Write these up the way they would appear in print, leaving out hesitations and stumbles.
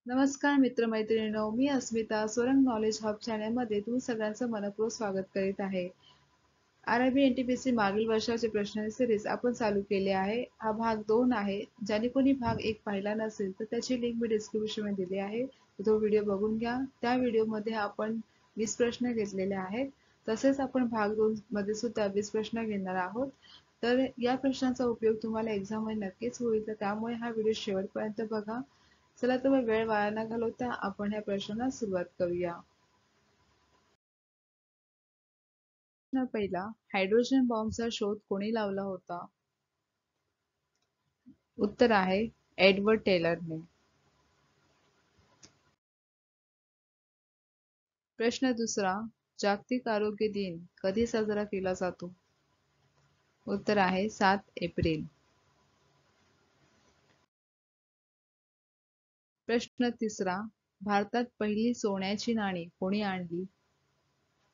नमस्कार मित्रमैत्रिणींनो, मी अस्मिता सोरंग knowledge hub चॅनलमध्ये तुम्ही सगळ्यांचं मनपूर्वक स्वागत करीत आहे. आरआरबी एनटीपीसी मागील वर्षाचे प्रश्न सिरीज आपण चालू केले आहे. हा भाग 2 आहे. ज्याने कोणी भाग 1 पाहिला नसेल तर त्याची लिंक मी डिस्क्रिप्शन मध्ये दिली आहे. तो व्हिडिओ बघून घ्या. त्या व्हिडिओमध्ये आपण 20 प्रश्न घेतलेले आहेत. तसेच आपण भाग 2 मध्ये सुद्धा 20 प्रश्न घेणार आहोत. तर या प्रश्नांचा उपयोग तुम्हाला एक्झाम मध्ये नक्कीच होईल, तर त्यामुळे हा व्हिडिओ शेवटपर्यंत बघा. चला तर मग वेळ वाया न घालवता आपण ह्या प्रश्नाला सुरुवात करूया. प्रश्न पहिला, हायड्रोजन बॉम्बचा शोध कोणी लावला होता? उत्तर आहे एडवर्ड टेलरने. प्रश्न दुसरा, जागतिक आरोग्य दिन कधी साजरा केला जातो? उत्तर आहे 7 एप्रिल. प्रश्न तिसरा, भारतात पहिली सोन्याची नाणी कोणी आणली?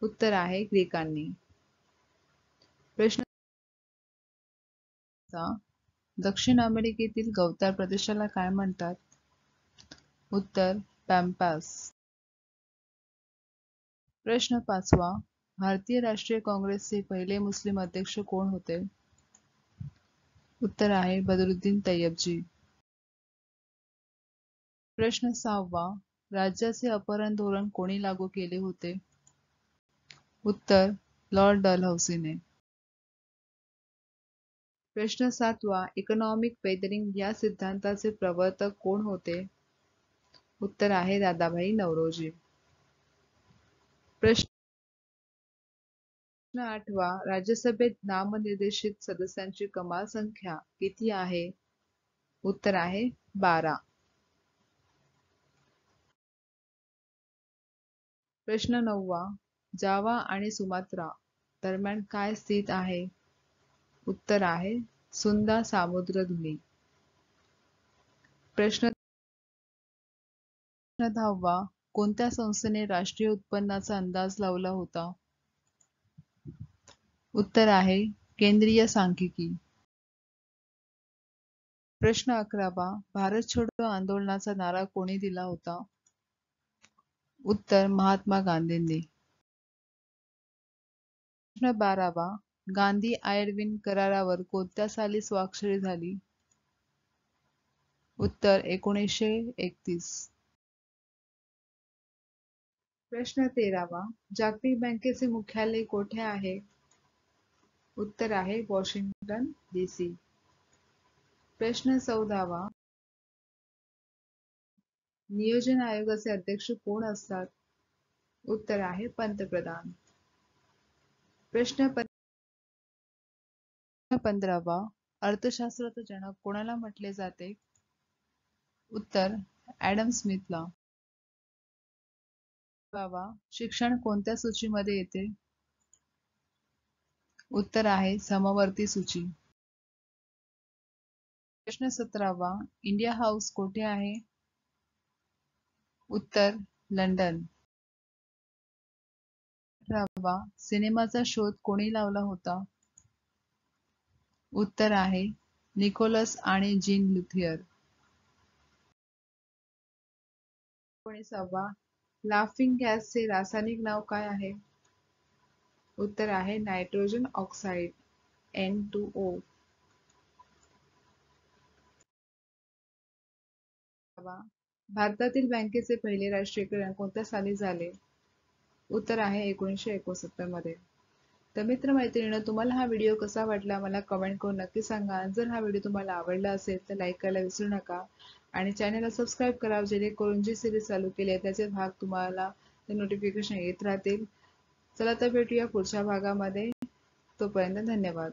उत्तर आहे ग्रीकांनी. प्रश्न दक्षिण अमेरिकेतील गवताळ प्रदेशाला काय म्हणतात? उत्तर पॅम्पास. प्रश्न पाचवा, भारतीय राष्ट्रीय काँग्रेसचे पहिले मुस्लिम अध्यक्ष कोण होते? उत्तर आहे बदरुद्दीन तय्यबजी. प्रश्न सहावा, राज्याचे अपहरण धोरण कोणी लागू केले होते? उत्तर लॉर्ड डलहौसीने. प्रश्न सातवा, इकॉनॉमिक वेदरिंग या सिद्धांताचे प्रवर्तक कोण होते? उत्तर आहे दादाभाई नौरोजी. प्रश्न आठवा, राज्यसभेत नामनिर्देशित सदस्यांची कमाल संख्या किती आहे? उत्तर आहे 12. प्रश्न नववा, जावा आणि सुमात्रा दरम्यान काय स्थित आहे? उत्तर आहे सुंदा सामुद्रधुनी. प्रश्न 10वा, कोणत्या संस्थेने राष्ट्रीय उत्पन्नाचा अंदाज लावला होता? उत्तर आहे केंद्रीय सांख्यिकी. प्रश्न 11वा, भारत छोडो आंदोलनाचा नारा कोणी दिला होता? उत्तर महात्मा गांधींनी. प्रश्न 12वा, गांधी आयर्विन करारावर कोणत्या साली स्वाक्षरी झाली? उत्तर 1931. प्रश्न 13वा, जागतिक बँकेचे मुख्यालय कोठे आहे? उत्तर आहे वॉशिंग्टन DC. प्रश्न 14वा, नियोजन आयोगाचे अध्यक्ष कोण असतात? उत्तर आहे पंतप्रधान. प्रश्न 15वा, अर्थशास्त्राचा जनक कोणाला म्हटले जाते? उत्तर ॲडम स्मिथला. शिक्षण कोणत्या सूचीमध्ये येते? उत्तर आहे समवर्ती सूची. प्रश्न 17वा, इंडिया हाऊस कोठे आहे? उत्तर लंडन. 18वा, सिनेमाचा शोध कोणी लावला होता? उत्तर आहे निकोलस आणि जीन लुथियर. 19वा, लाफिंग गॅसचे रासायनिक नाव काय आहे? उत्तर आहे नायट्रोजन ऑक्साईड N2O. भारतातील बँकेचे पहिले राष्ट्रीयकरण कोणत्या साली झाले? उत्तर आहे 1969 मध्ये. तर मित्रमैत्रिणींनो, तुम्हाला हा व्हिडिओ कसा वाटला मला कमेंट करून नक्की सांगा. जर हा व्हिडिओ तुम्हाला आवडला असेल तर लाईक करायला विसरू नका आणि चॅनलला सबस्क्राईब करा, जेणेकरून जी सिरीज चालू केली आहे त्याचे भाग तुम्हाला नोटिफिकेशन येत राहतील. चला तर भेटूया पुढच्या भागामध्ये. तोपर्यंत धन्यवाद.